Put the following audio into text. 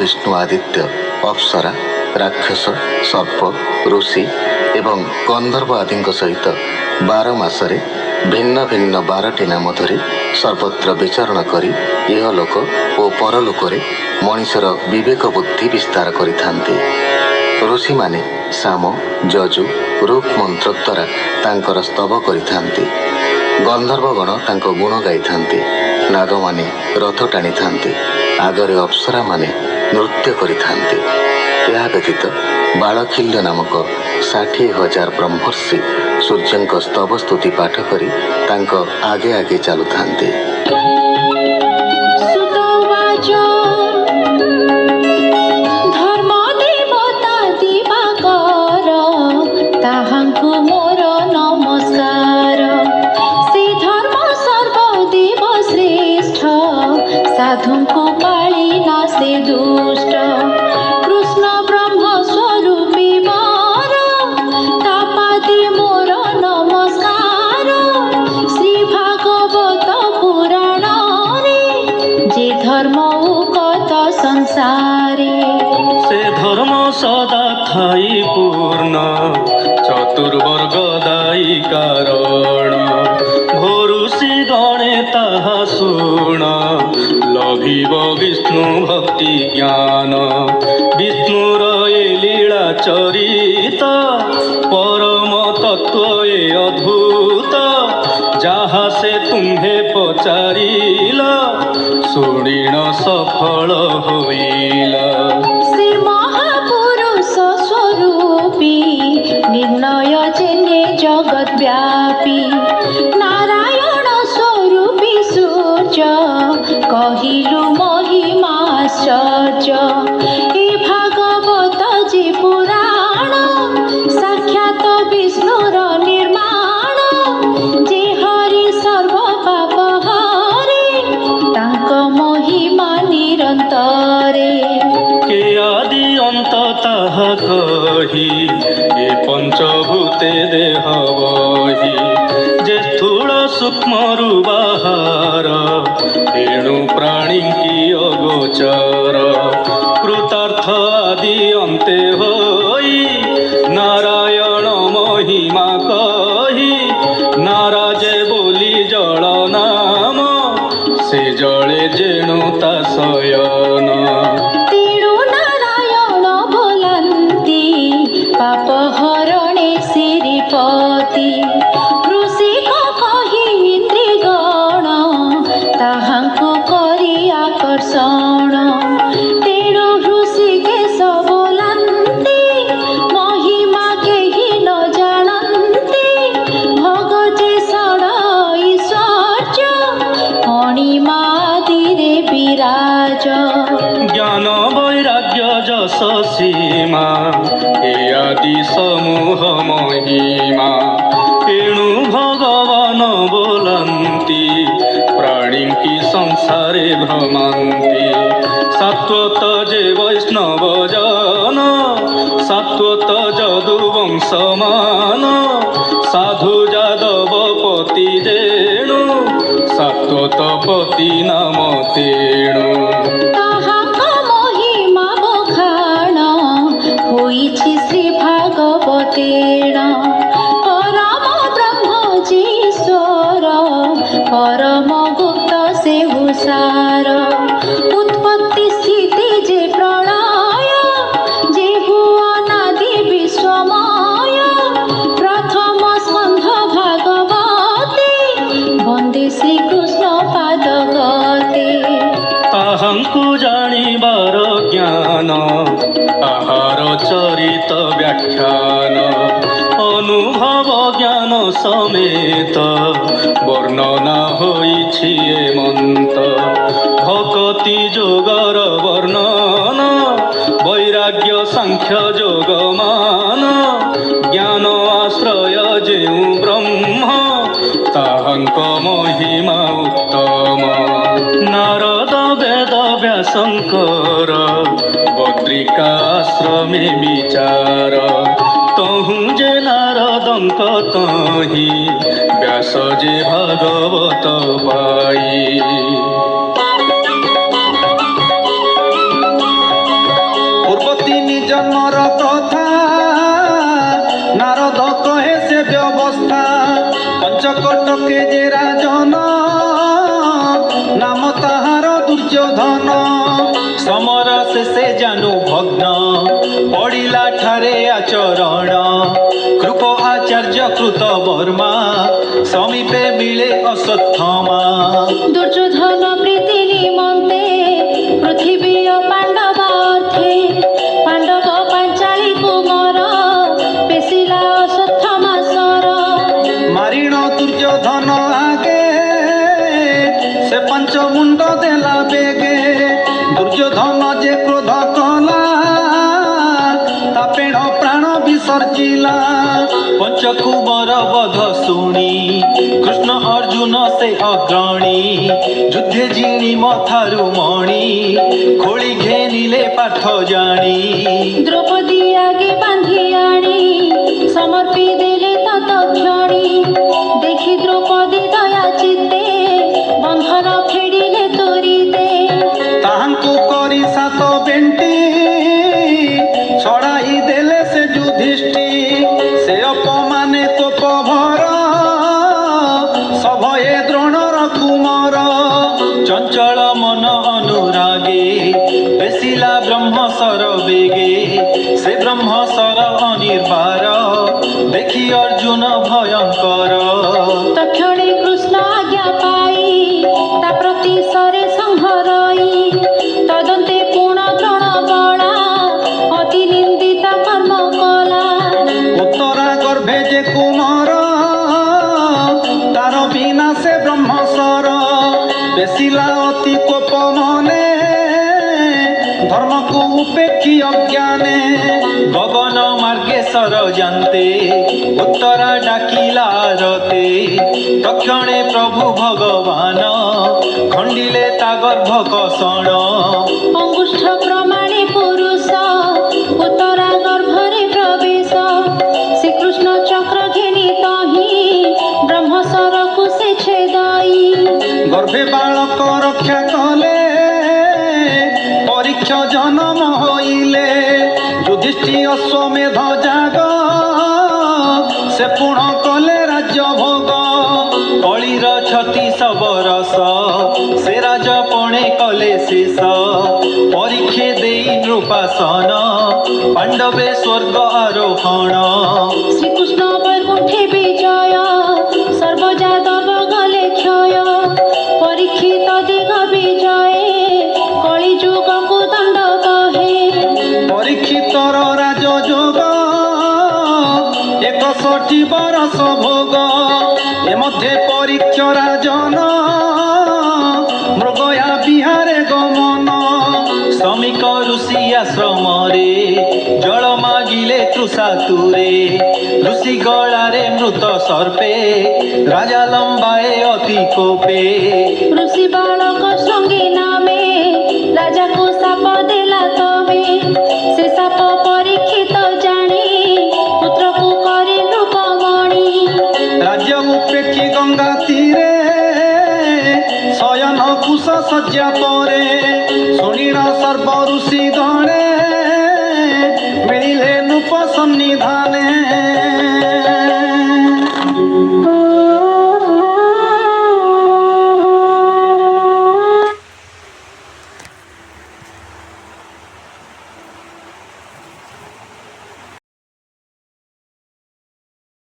विष्णु आदित्य अप्सरा राक्षस सर्प ऋषि एवं गंधर्व आदि सहित 12 मासरे भिन्न भिन्न 12टी नाम धरी सर्वत्र विचरण करी इहलोक और परलोक मनीषर विवेक बुद्धि विस्तार करिथांती। ऋषि माने साम जजु रूप मंत्र द्वारा तांकर स्तव करिथांती। गंधर्वगण तांको गुण गाइथांती। नाग माने रथ टाणिथांती। आगरे अप्सरा माने नृत्य करिथांती। यह व्यतीत बालखिल्य नामक 60,000 ब्रह्मर्षि सूर्यंक स्तव स्तुति पाठ करी तांको आगे आगे चलुथांती। साधुको पाळी नासे दुष्ट कृष्ण ब्रह्म स्वरूपी वर तापादि मोर नमस्कार। श्री भागवत पुराण रे जे धर्म उकत संसारे से धर्म सदा थाई पूर्ण चतुर्वर्ग दायी कारण भोरुषि गणे ताहा शुण लभिब विष्णु भक्ति ज्ञान। विष्णुर ए लीला चरित परम तत्व ए अद्भुत जहाँ से तुम्हे पचारिल शुणिण सफल होइल। श्री महापुरुष स्वरूपी निर्णय जेने जगत व्यापी नारायण स्वरूपी सूर्य कहिलु महिमाश्चर्य। ए भागवत जी पुराण साक्षात विष्णुर निर्माण जे हरि सर्व पाप हरे तांक महिमा निरंतरे। के आदि अंत ताहा कही ए पंचभूते देह बही जे स्थूल सूक्ष्म बाहार एणु प्राणी की अगोचर कृतार्थ आदि अंते होई नारायण महिमा कही नाराजे बोली जल नाम से जले जेणु ता शयन। तेणु नारायण बोलन्ति पाप हरणे श्रीपति ऋषिक कहि इंद्रिगण ताहांकु करि आकर्षण। तेणु ऋषिकेश बोलन्ति महिमा केहि न जानन्ति भगजे षड ऐश्वर्य अणिमादिरे विराज। ज्ञान वैराग्य जस सीमा ए आदि समूह महिमा एणु भगवान बोलन्ति प्राणी की संसारे भ्रमन्ति। सात्वत जे वैष्णव जन सात्वत जदुवंशमान साधु जादव पति जेणु सात्वत पति नाम तेणु। ताहांक महिमा बखाण होइछि श्री भागवतेण। परम ब्रह्म जीश्वर परम गुप्त से हुसार उत्पत्ति स्थिति जे प्रलय जे भुवनादि विश्वमय प्रथम स्कंध भागवते वन्दे श्री कृष्ण पादगते। ताहांकु जानिबार ज्ञान आहार चरित व्याख्यान अनुभव ज्ञान समेत वर्णना होइछि एमंत। भक्ति जोगर वर्णन वैराग्य सांख्य जोगमान ज्ञान आश्रय जेउ ब्रह्म ताहांक महिमा उत्तम। नारद वेद व्यासंकर बद्रिकाश्रमे विचार तहु जे नारदंक तहि व्यास जे भागवत पाई। কটকে যে রাজন নাম তাহার দুর্যোধন ସମର ଶେଷେ ଜାନୁ ଭଗ୍ନ ପଡ଼ିଲା ଠାରେ ଆଚରଣ କୃପ ଆଚାର୍ଯ୍ୟ କୃତ ବର୍ମା ସମୀପେ ମିଳେ ଅଶ୍ୱତ୍ଥମା দুর্যোধন প্রীতি নিমন্তে পৃথিবী ও পাণ্ডব অর্থে পাণ্ডব পাঞ্চালী কুমর পেশিলা অশ্বত্থমা সর মারিণ দুর্যোধন আগে সে পঞ্চমুণ্ড দেলা বেগে দুর্যোধন যে ক্রোধ কলা তা পেণ প্রাণ বিসর্জিলা ପଞ୍ଚକୁମର ବଧ ଶୁଣି କୃଷ୍ଣ ଅର୍ଜୁନ ସେ ଅଗ୍ରଣୀ ଯୁଦ୍ଧେ ଜିଣି ମଥାରୁ ମଣି ଖୋଳି ଘେନିଲେ ପାଠ ଜାଣି দ্রৌপদী আগে বাঁধি আনি সমর্পি দেলে ততক্ষণি দেখি দ্রৌপদী দয়া চিত্তে বন্ধন ফেড়িলে তরিতে তাহাଙ୍କୁ କରି ସାତ ବେଣ୍ଟି ଛଡ଼ାଇ ଦେଲେ ସେ ଯୁଧିଷ୍ଠି ସେ ଅପମାନେ ତୋପ ଭର ସଭଏ ଦ୍ରୋଣର କୁମର ଚଞ୍ଚଳ ମନ ଅନୁରାଗେ ବେଶିଲା ବ୍ରହ୍ମସର ବେগে ସେ ବ୍ରହ୍ମସର ଅନିର୍ବାର ଦେଖି ଅର୍ଜୁନ ଭୟଙ୍କର তক্ষণে কৃষ্ণ আজ্ঞা পাই তা প্রতি সরে সংহরই তদন্তে পুণ দ্রোণ বলা অতি নিন্দিতা কর্ম কলা উত্তরা গর্ভে যে কুমর তার বিনা সে ব্রহ্মসর বেশিলা অতি কোপ মনে ধর্মକୁ উপেক্ষী অজ্ঞানে গগন মার্গেশ্বর জানতে উত্তরা ডাকিলা রতে তক্ষণে প্রভু ভগবান খণ্ডিলে তা গর্ভ কষণ অঙ্গুষ্ঠ প্রমাণে পুরুষ উত্তরা গর্ভরে প্রবেশ শ্রীকৃষ্ণ চক্র ঘেনি তহি ব্রহ্মসরকু সে ছেদাই গর্ভে বালক রক্ষা কলে পরীক্ষ জনম হইলে যুধিষ্ঠি অশ্বমেধ যাগ সে পুণ কলে রাজ্য ভোগ কলির ছত্রিশ বরস সে রাজপণে কলে শেষ পরীক্ষে দেই নৃপাসন পাণ্ডবে স্বর্গ আরোহণ শ্রীকৃষ্ণ বৈকুণ্ঠে বিজয় সর্বযাদব গলে ক্ষয় পরীক্ষিত দিগ বিজয়ে কলি যুগকু দণ্ড কহে পরীক্ষিতর রাজযোগ 61 বরস ভোগ এ মধ্যে পরীক্ষ রাজন মৃগয়া বিহারে গমন শ্রমিক ঋষি আশ্রমরে জল মাগিলে তৃষাতুরে ঋষি গଳାରେ মৃত সর্পে রাজা লম্বায়ে অতি কোপে ঋষি বালক সঙ্গে নামে রাজাকু সাপ দেলা তবে সে সাপ পরীক্ষিত জানি পুত্রকু করে রূপমণি রাজ্য উপেক্ষী গঙ্গা তীরে শয়ন কুশ শয্যা পরে শুনিল সর্ব ঋষি গণে মিলিলে নৃপ সন্নিধানে